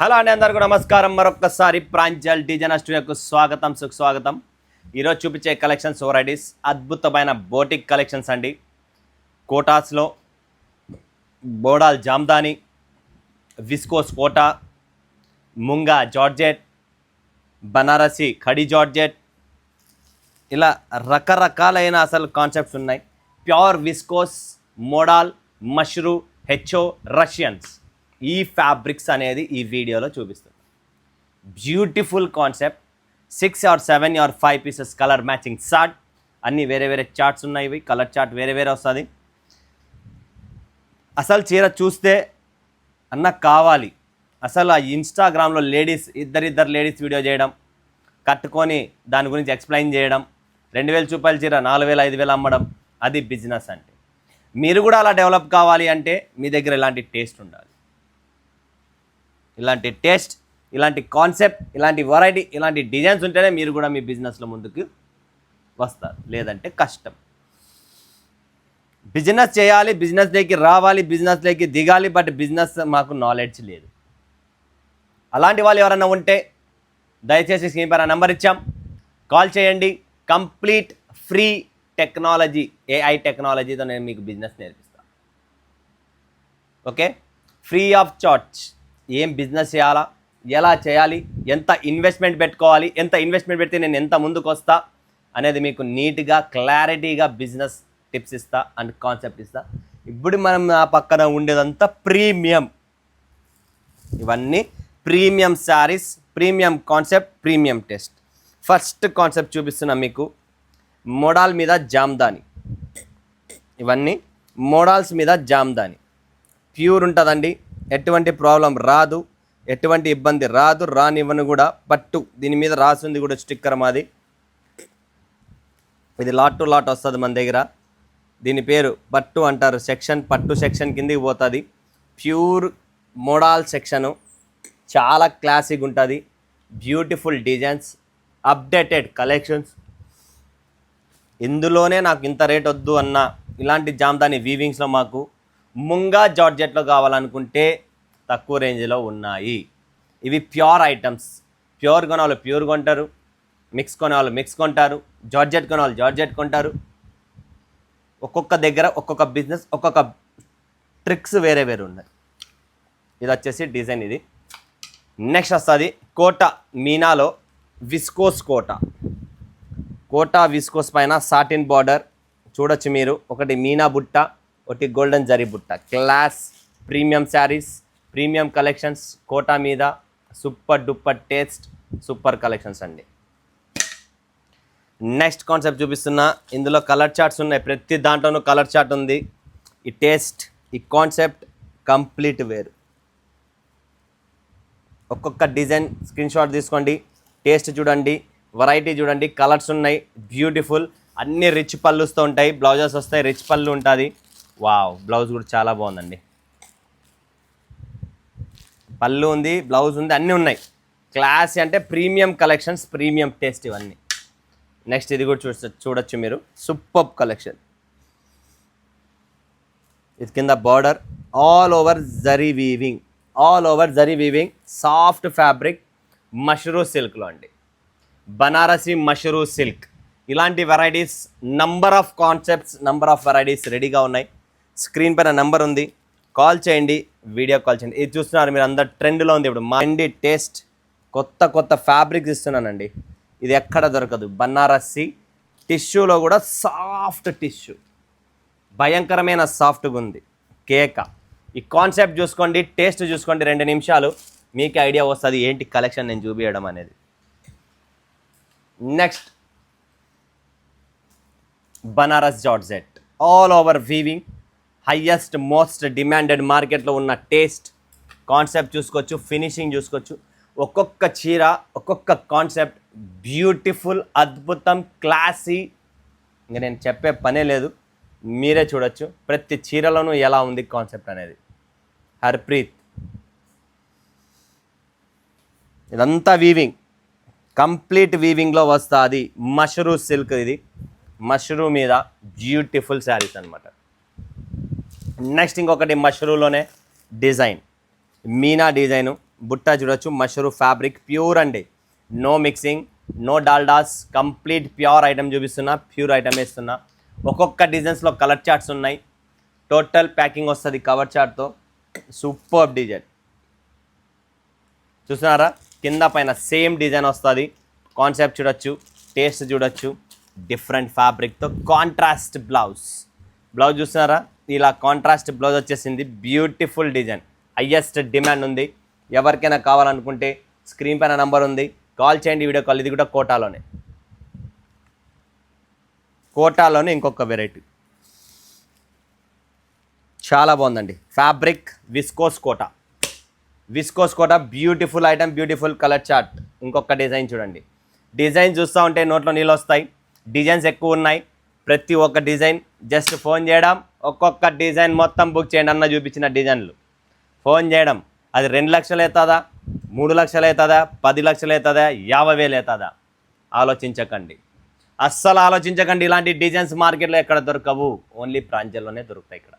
Hello అండి, అందరికీ నమస్కారం. మరొకసారి ప్రాంజల్ డిజైన్ స్టూడియోకు స్వాగతం, సుస్వాగతం. ఈరోజు చూపించే కలెక్షన్స్ వెరైటీస్ అద్భుతమైన బోటిక్ కలెక్షన్స్ అండి. కోటాస్లో బోడాల్ జామ్దాని, విస్కోస్ కోటా, ముంగా జార్జెట్, బనారసి ఖడి జార్జెట్, ఇలా రకరకాలైన అసలు కాన్సెప్ట్స్ ఉన్నాయి. ప్యూర్ విస్కోస్, మోడాల్, మష్రూ, హెచ్ఓ, రష్యన్స్ ఈ ఫ్యాబ్రిక్స్ అనేది ఈ వీడియోలో చూపిస్తుంది. Beautiful concept. 6 or 7 or 5 pieces colour matching chart. అన్నీ వేరే వేరే చార్ట్స్ ఉన్నాయి. ఇవి కలర్ చార్ట్ వేరే వేరే వస్తుంది. అసలు చీర చూస్తే అన్న కావాలి. అసలు ఆ ఇన్స్టాగ్రామ్లో లేడీస్ ఇద్దరు లేడీస్ వీడియో చేయడం, కట్టుకొని దాని గురించి ఎక్స్ప్లెయిన్ చేయడం, 2000 రూపాయల చీర 4000 5000 అమ్మడం, అది బిజినెస్ అంటే. మీరు కూడా అలా డెవలప్ కావాలి అంటే మీ దగ్గర ఇలాంటి టేస్ట్ ఉండాలి. ఇలాంటి టేస్ట్, ఇలాంటి కాన్సెప్ట్, ఇలాంటి వెరైటీ, ఇలాంటి డిజైన్స్ ఉంటేనే మీరు కూడా మీ బిజినెస్లో ముందుకు వస్తారు. లేదంటే కష్టం. బిజినెస్ చేయాలి, బిజినెస్లోకి రావాలి, బిజినెస్లోకి దిగాలి. బట్ బిజినెస్ మాకు నాలెడ్జ్ లేదు. అలాంటి వాళ్ళు ఎవరైనా ఉంటే దయచేసి స్క్రీన్ పైన నెంబర్ ఇచ్చాం, కాల్ చేయండి. కంప్లీట్ ఫ్రీ టెక్నాలజీ, ఏఐ టెక్నాలజీతో నేను మీకు బిజినెస్ నేర్పిస్తాను. Okay, free of charge. ఏం బిజినెస్ చేయాలా, ఎలా చేయాలి, ఎంత ఇన్వెస్ట్మెంట్ పెట్టుకోవాలి, ఎంత ఇన్వెస్ట్మెంట్ పెడితే నేను ఎంత ముందుకు వస్తా అనేది మీకు నీట్గా క్లారిటీగా బిజినెస్ టిప్స్ ఇస్తా అండ్ కాన్సెప్ట్ ఇస్తా. ఇప్పుడు మనం ఆ పక్కన ఉండేదంతా ప్రీమియం. ఇవన్నీ premium saris, premium concept, premium test. First concept చూపిస్తున్నా మీకు. మోడాల్ మీద జామ్దాని. ఇవన్నీ మోడాల్స్ మీద జామ్దాని. ప్యూర్ ఉంటుందండి. ఎటువంటి ప్రాబ్లం రాదు, ఎటువంటి ఇబ్బంది రాదు, రానివ్వను కూడా. పట్టు దీని మీద రాసింది కూడా స్టిక్కర్ మాది. ఇది లాట్ టు లాట్ వస్తుంది మన దగ్గర. దీని పేరు పట్టు అంటారు. సెక్షన్ పట్టు సెక్షన్ కిందకి పోతుంది. Pure modal section. చాలా క్లాసిక్ ఉంటుంది. Beautiful designs, updated collections. ఇందులోనే నాకు ఇంత రేట్ వద్దు అన్న ఇలాంటి జామ్దాని వీవింగ్స్లో మాకు ముంగా జార్జెట్లో కావాలనుకుంటే తక్కువ రేంజ్లో ఉన్నాయి. ఇవి ప్యూర్ ఐటమ్స్. ప్యూర్ కొనేవాళ్ళు ప్యూర్ కొంటారు, మిక్స్ కొనేవాళ్ళు మిక్స్ కొంటారు, జార్జెట్ కొనేవాళ్ళు జార్జెట్ కొంటారు. ఒక్కొక్క దగ్గర ఒక్కొక్క బిజినెస్, ఒక్కొక్క ట్రిక్స్ వేరే వేరే ఉన్నాయి. ఇది వచ్చేసి డిజైన్. ఇది నెక్స్ట్ వస్తుంది కోటా మీనాలో విస్కోస్ కోటా. కోటా విస్కోస్ పైన సాటిన్ బార్డర్ చూడొచ్చు మీరు. ఒకటి మీనా బుట్ట, ఒకటి గోల్డెన్ జరీ బుట్ట. Class premium saris, premium collections. Kota మీద super duper taste, super collections అండి. నెక్స్ట్ కాన్సెప్ట్ చూపిస్తున్నా. ఇందులో కలర్ చార్ట్స్ ఉన్నాయి. ప్రతి దాంట్లోనూ కలర్ చార్ట్ ఉంది. ఈ టేస్ట్, ఈ కాన్సెప్ట్ కంప్లీట్ వేరు. ఒక్కొక్క డిజైన్ స్క్రీన్ షాట్ తీసుకోండి. టేస్ట్ చూడండి, వెరైటీ చూడండి, కలర్స్ ఉన్నాయి. బ్యూటిఫుల్. అన్ని రిచ్ పళ్ళుస్తూ ఉంటాయి. బ్లౌజెస్ వస్తాయి, రిచ్ పళ్ళు ఉంటుంది. వావ్, బ్లౌజ్ కూడా చాలా బాగుందండి. పళ్ళు ఉంది, బ్లౌజ్ ఉంది, అన్నీ ఉన్నాయి. క్లాస్ అంటే ప్రీమియం కలెక్షన్స్, ప్రీమియం టేస్ట్ ఇవన్నీ. నెక్స్ట్ ఇది కూడా చూడొచ్చు మీరు. Super collection. ఇది కింద border all over zari weaving, all over zari weaving. Soft fabric, mashru సిల్క్లో అండి. బనారసి మష్రూ సిల్క్. ఇలాంటి varieties number of concepts, number of varieties రెడీగా ఉన్నాయి. స్క్రీన్ పైన నెంబర్ ఉంది, కాల్ చేయండి, వీడియో కాల్ చేయండి. ఇది చూస్తున్నారు మీరు, అందరు ట్రెండ్లో ఉంది ఇప్పుడు. మండి టేస్ట్, కొత్త కొత్త ఫ్యాబ్రిక్స్ ఇస్తున్నానండి. ఇది ఎక్కడ దొరకదు. బనారసి టిష్యూలో కూడా సాఫ్ట్ టిష్యూ, భయంకరమైన సాఫ్ట్గా ఉంది. కేక. ఈ కాన్సెప్ట్ చూసుకోండి, టేస్ట్ చూసుకోండి. 2 నిమిషాలు మీకు ఐడియా వస్తుంది ఏంటి కలెక్షన్ నేను చూపించడం అనేది. Next Banaras georgette all over weaving. Highest most demanded మార్కెట్లో ఉన్న టేస్ట్, కాన్సెప్ట్ చూసుకోవచ్చు, ఫినిషింగ్ చూసుకోవచ్చు. ఒక్కొక్క చీర, ఒక్కొక్క కాన్సెప్ట్ బ్యూటిఫుల్, అద్భుతం, క్లాసీ. ఇంకా నేను చెప్పే పనే లేదు, మీరే చూడొచ్చు. ప్రతి చీరలోనూ ఎలా ఉంది కాన్సెప్ట్ అనేది. హర్ప్రీత్. ఇదంతా వీవింగ్, కంప్లీట్ వీవింగ్లో వస్తుంది. మష్రూ సిల్క్. ఇది మష్రూ మీద బ్యూటిఫుల్ శారీస్ అనమాట. నెక్స్ట్ ఇంకొకటి మష్రూలోనే డిజైన్, మీనా డిజైను. బుట్ట చూడొచ్చు, మష్రూ ఫ్యాబ్రిక్ ప్యూర్ అండి, no mixing, no Daldas, complete pure item చూపిస్తున్నా, ప్యూర్ ఐటమ్ వేస్తున్నా. ఒక్కొక్క డిజైన్స్లో కలర్ చార్ట్స్ ఉన్నాయి, టోటల్ ప్యాకింగ్ వస్తుంది కవర్ చార్ట్తో. సూపర్ డిజైన్ చూస్తున్నారా, కింద పైన సేమ్ డిజైన్ వస్తుంది. కాన్సెప్ట్ చూడొచ్చు, టేస్ట్ చూడొచ్చు, డిఫరెంట్ ఫ్యాబ్రిక్తో కాంట్రాస్ట్ బ్లౌజ్ చూస్తున్నారా, ఇలా కాంట్రాస్ట్ బ్లౌజ్ వచ్చేసింది. బ్యూటిఫుల్ డిజైన్, హయ్యెస్ట్ డిమాండ్ ఉంది. ఎవరికైనా కావాలనుకుంటే స్క్రీన్ పైన నంబర్ ఉంది, కాల్ చేయండి, వీడియో కాల్. ఇది కూడా కోటాలోనే ఇంకొక వెరైటీ చాలా బాగుందండి. Fabric viscose Kota beautiful item, beautiful colour chart. ఇంకొక డిజైన్ చూడండి, డిజైన్ చూస్తూ ఉంటే నోట్లో నీళ్ళు వస్తాయి. డిజైన్స్ ఎక్కువ ఉన్నాయి, ప్రతి ఒక్క డిజైన్ జస్ట్ ఫోన్ చేయడం, ఒక్కొక్క డిజైన్ మొత్తం బుక్ చేయండి. అన్న చూపించిన డిజైన్లు ఫోన్ చేయడం, అది 2 లక్షలు అవుతుందా, 3 లక్షలు అవుతుందా, 10 లక్షలు అవుతుందా, 50,000 అవుతుందా, ఆలోచించకండి, అస్సలు ఆలోచించకండి. ఇలాంటి డిజైన్స్ మార్కెట్లో ఎక్కడ దొరకవు, ఓన్లీ ప్రాంజల్లోనే దొరుకుతాయి ఇక్కడ.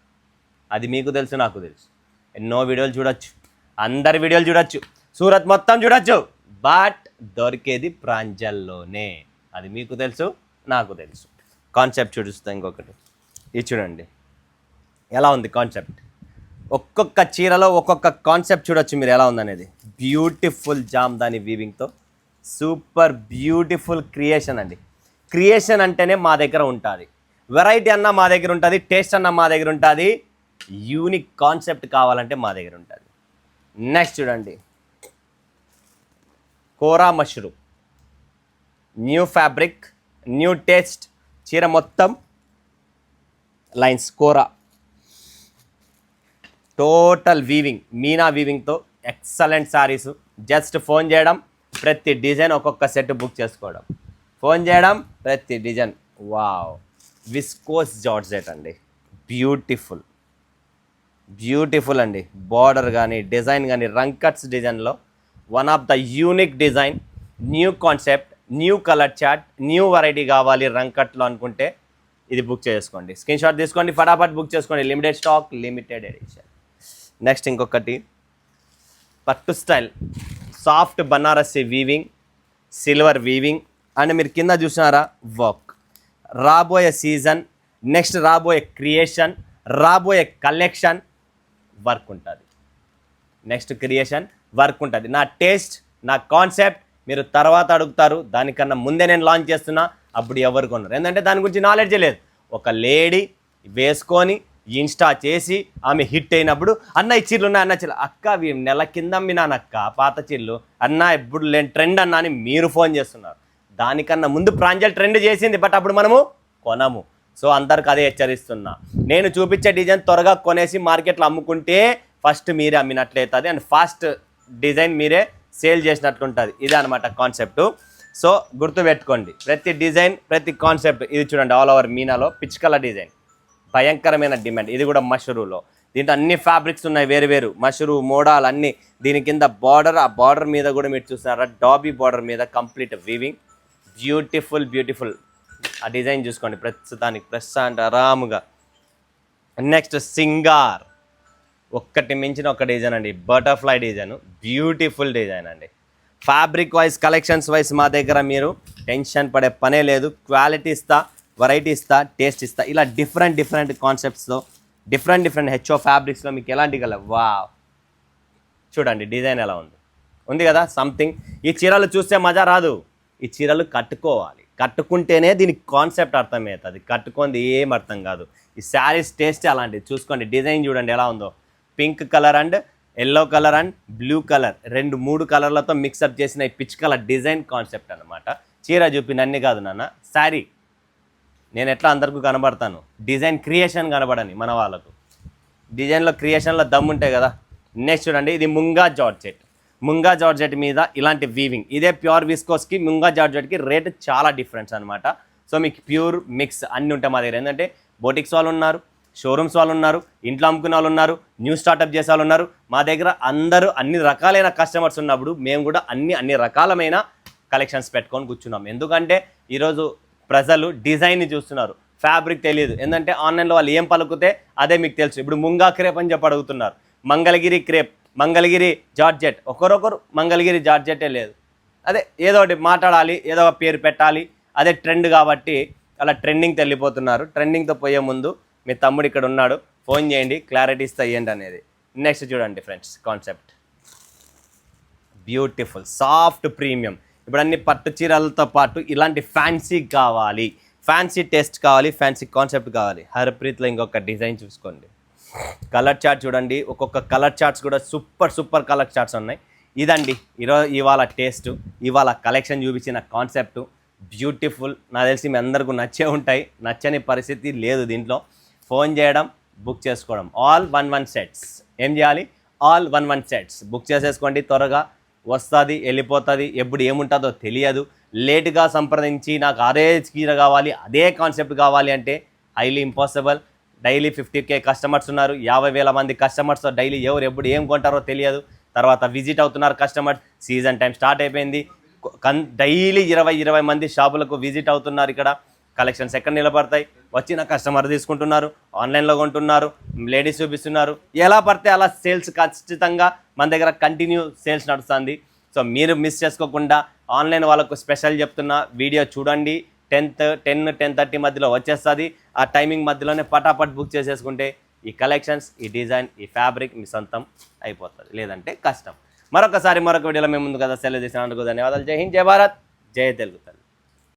అది మీకు తెలుసు, నాకు తెలుసు. ఎన్నో వీడియోలు చూడొచ్చు, అందరి వీడియోలు చూడొచ్చు, సూరత్ మొత్తం చూడొచ్చు, బట్ దొరికేది ప్రాంజల్లోనే. అది మీకు తెలుసు, నాకు తెలుసు. కాన్సెప్ట్ చూపిస్తా ఇంకొకటి, ఇది చూడండి ఎలా ఉంది కాన్సెప్ట్. ఒక్కొక్క చీరలో ఒక్కొక్క కాన్సెప్ట్ చూడొచ్చు మీరు ఎలా ఉందనేది. బ్యూటిఫుల్ జామ్దాని వీవింగ్తో సూపర్ బ్యూటిఫుల్ క్రియేషన్ అండి. క్రియేషన్ అంటేనే మా దగ్గర ఉంటుంది, వెరైటీ అన్న మా దగ్గర ఉంటుంది, టేస్ట్ అన్న మా దగ్గర ఉంటుంది, యూనిక్ కాన్సెప్ట్ కావాలంటే మా దగ్గర ఉంటుంది. నెక్స్ట్ చూడండి, kora mashru, new fabric, new taste. చీర మొత్తం lines kora, total weaving, meena వీవింగ్తో ఎక్సలెంట్ శారీస్. జస్ట్ ఫోన్ చేయడం, ప్రతి డిజైన్ ఒక్కొక్క సెట్ బుక్ చేసుకోవడం, ఫోన్ చేయడం, ప్రతి డిజైన్. వావ్, విస్కోస్ జార్జెట్ అండి, బ్యూటిఫుల్ అండి. బార్డర్ కానీ డిజైన్ కానీ రంకట్స్ డిజైన్లో one of the unique design, new concept, new colour chart, new variety కావాలి రంకట్లో అనుకుంటే ఇది బుక్ చేసుకోండి. స్క్రీన్ షాట్ తీసుకోండి, ఫటాఫట్ బుక్ చేసుకోండి. Limited stock, limited edition. Next ఇంకొకటి పట్టు style, soft Banarasi weaving, silver weaving and మీరు కింద చూసినారా వర్క్. రాబోయే సీజన్, నెక్స్ట్ రాబోయే క్రియేషన్, రాబోయే కలెక్షన్ వర్క్ ఉంటుంది. నెక్స్ట్ క్రియేషన్ వర్క్ ఉంటుంది. నా టేస్ట్, నా కాన్సెప్ట్ మీరు తర్వాత అడుగుతారు, దానికన్నా ముందే నేను లాంచ్ చేస్తున్నా, అప్పుడు ఎవరు కొన్నారు, ఎందుకంటే దాని గురించి నాలెడ్జే లేదు. ఒక లేడీ వేసుకొని ఇన్స్టా చేసి ఆమె హిట్ అయినప్పుడు, అన్న ఈ చీరలు ఉన్నాయి, అన్న చీరలు అక్క అవి నెల కింద అమ్మినానక్క పాత చీరలు, అన్న ఇప్పుడు లేని ట్రెండ్ అన్న అని మీరు ఫోన్ చేస్తున్నారు. దానికన్నా ముందు ప్రాంజల్ ట్రెండ్ చేసింది, బట్ అప్పుడు మనము కొనము. సో అందరికి అదే హెచ్చరిస్తున్నా, నేను చూపించే డిజైన్ త్వరగా కొనేసి మార్కెట్లో అమ్ముకుంటే ఫస్ట్ మీరే అమ్మినట్లయితుంది అండ్ ఫాస్ట్ డిజైన్ మీరే సేల్ చేసినట్లుంటుంది. ఇదే అనమాట కాన్సెప్ట్. సో గుర్తుపెట్టుకోండి, ప్రతి డిజైన్, ప్రతి కాన్సెప్ట్. ఇది చూడండి, ఆల్ ఓవర్ మీనాలో పిచ్కల డిజైన్, భయంకరమైన డిమాండ్. ఇది కూడా మష్రూలో, దీంట్లో అన్ని ఫ్యాబ్రిక్స్ ఉన్నాయి వేరు, మష్రూ మోడాల్ అన్నీ. దీని కింద బార్డర్, ఆ బార్డర్ మీద కూడా మీరు చూస్తున్నారా, డాబీ బార్డర్ మీద కంప్లీట్ వీవింగ్, బ్యూటిఫుల్. ఆ డిజైన్ చూసుకోండి, ప్రస్తుతానికి అంటే ఆరాముగా. నెక్స్ట్ సింగార్, ఒక్కటి మించిన ఒక డిజైన్ అండి, బటర్ఫ్లై డిజైన్, బ్యూటిఫుల్ డిజైన్ అండి. ఫ్యాబ్రిక్ వైజ్, కలెక్షన్స్ వైజ్ మా దగ్గర మీరు టెన్షన్ పడే పనే లేదు. క్వాలిటీ ఇస్తా, వెరైటీ ఇస్తా, టేస్ట్ ఇస్తా. ఇలా డిఫరెంట్ కాన్సెప్ట్స్లో, డిఫరెంట్ హెచ్ఓ ఫ్యాబ్రిక్స్లో మీకు ఎలాంటి కలర్. వావ్, చూడండి డిజైన్ ఎలా ఉంది కదా సంథింగ్. ఈ చీరలు చూస్తే మజా రాదు, ఈ చీరలు కట్టుకుంటేనే దీనికి కాన్సెప్ట్ అర్థమవుతుంది, కట్టుకుంది ఏం అర్థం కాదు. ఈ శారీస్ టేస్ట్ అలాంటిది. చూసుకోండి డిజైన్ చూడండి ఎలా ఉందో, pink colour and yellow colour and blue colour, 2-3 కలర్లతో మిక్సప్ చేసిన ఈ పిచ్ కలర్ డిజైన్ కాన్సెప్ట్ అనమాట. చీర చూపిన అన్ని కాదు నాన్న, శారీ నేను ఎట్లా అందరికీ కనబడతాను, డిజైన్ క్రియేషన్ కనబడని మన వాళ్ళకు. డిజైన్లో క్రియేషన్లో దమ్ ఉంటాయి కదా. నెక్స్ట్ చూడండి, ఇది ముంగా జార్జెట్ మీద ఇలాంటి వీవింగ్. ఇదే ప్యూర్ విస్కోస్కి ముంగా జార్జెట్కి రేట్ చాలా డిఫరెన్స్ అనమాట. సో మీకు ప్యూర్ మిక్స్ అన్నీ ఉంటాయి మా దగ్గర. ఏంటంటే బోటిక్స్ వాళ్ళు ఉన్నారు, షోరూమ్స్ వాళ్ళు ఉన్నారు, ఇంట్లో అమ్ముకునే వాళ్ళు ఉన్నారు, న్యూ స్టార్టప్ చేసే వాళ్ళు ఉన్నారు. మా దగ్గర అందరూ అన్ని రకాలైన కస్టమర్స్ ఉన్నప్పుడు మేము కూడా అన్ని రకాలమైన కలెక్షన్స్ పెట్టుకొని కూర్చున్నాం. ఎందుకంటే ఈరోజు ప్రజలు డిజైన్ని చూస్తున్నారు, ఫ్యాబ్రిక్ తెలియదు. ఏంటంటే ఆన్లైన్లో వాళ్ళు ఏం పలుకుతే అదే మీకు తెలుసు. ఇప్పుడు ముంగా క్రేప్ అని చెప్పి అడుగుతున్నారు, మంగళగిరి క్రేప్, మంగళగిరి జార్జెట్, ఒకరొకరు మంగళగిరి జార్జెటే లేదు. అదే ఏదో ఒకటి మాట్లాడాలి, ఏదో ఒక పేరు పెట్టాలి, అదే ట్రెండ్ కాబట్టి అలా ట్రెండింగ్తో వెళ్ళిపోతున్నారు. ట్రెండింగ్తో పోయే ముందు మీ తమ్ముడు ఇక్కడ ఉన్నాడు, ఫోన్ చేయండి, క్లారిటీ ఇస్తే ఏంటి అనేది. నెక్స్ట్ చూడండి friends, concept beautiful soft premium. ఇప్పుడు అన్ని పట్టు చీరలతో పాటు ఇలాంటి ఫ్యాన్సీ కావాలి, ఫ్యాన్సీ టేస్ట్ కావాలి, ఫ్యాన్సీ కాన్సెప్ట్ కావాలి. హర్ప్రీత్లో ఇంకొక డిజైన్ చూసుకోండి. కలర్ చార్ట్ చూడండి, ఒక్కొక్క కలర్ చార్ట్స్ కూడా సూపర్ కలర్ చార్ట్స్ ఉన్నాయి. ఇదండి ఇవాళ టేస్ట్, ఇవాళ కలెక్షన్ చూపించిన కాన్సెప్ట్ బ్యూటిఫుల్. నాకు తెలిసి మీ అందరికీ నచ్చే ఉంటాయి, నచ్చని పరిస్థితి లేదు దీంట్లో. ఫోన్ చేయడం, బుక్ చేసుకోవడం, ఆల్ 1 సెట్స్. ఏం చేయాలి? ఆల్ 1 సెట్స్ బుక్ చేసేసుకోండి. త్వరగా వస్తుంది, వెళ్ళిపోతుంది, ఎప్పుడు ఏముంటుందో తెలియదు. లేటుగా సంప్రదించి నాకు అదే చీర కావాలి, అదే కాన్సెప్ట్ కావాలి అంటే highly impossible. Daily 50K customers ఉన్నారు, 50,000 మంది కస్టమర్స్ డైలీ ఎవరు ఎప్పుడు ఏం కొంటారో తెలియదు. తర్వాత విజిట్ అవుతున్నారు కస్టమర్స్, సీజన్ టైం స్టార్ట్ అయిపోయింది. డైలీ 20 మంది షాపులకు విజిట్ అవుతున్నారు. ఇక్కడ కలెక్షన్స్ ఎక్కడ నిలబడతాయి? వచ్చిన కస్టమర్ తీసుకుంటున్నారు, ఆన్లైన్లో కొంటున్నారు, లేడీస్ చూపిస్తున్నారు. ఎలా పడితే అలా సేల్స్ ఖచ్చితంగా మన దగ్గర కంటిన్యూ సేల్స్ నడుస్తుంది. సో మీరు మిస్ చేసుకోకుండా ఆన్లైన్ వాళ్ళకు స్పెషల్ చెప్తున్నా, వీడియో చూడండి. 10-10:30 మధ్యలో వచ్చేస్తుంది. ఆ టైమింగ్ మధ్యలోనే పటాపట్ బుక్ చేసేసుకుంటే ఈ కలెక్షన్స్, ఈ డిజైన్, ఈ ఫ్యాబ్రిక్ మీ సొంతం అయిపోతుంది, లేదంటే కష్టం. మరొక వీడియోలో మేము ముందు కదా సెలవు చేసినందుకు ధన్యవాదాలు. జై హింద్, జై భారత్, జై తెలుగు.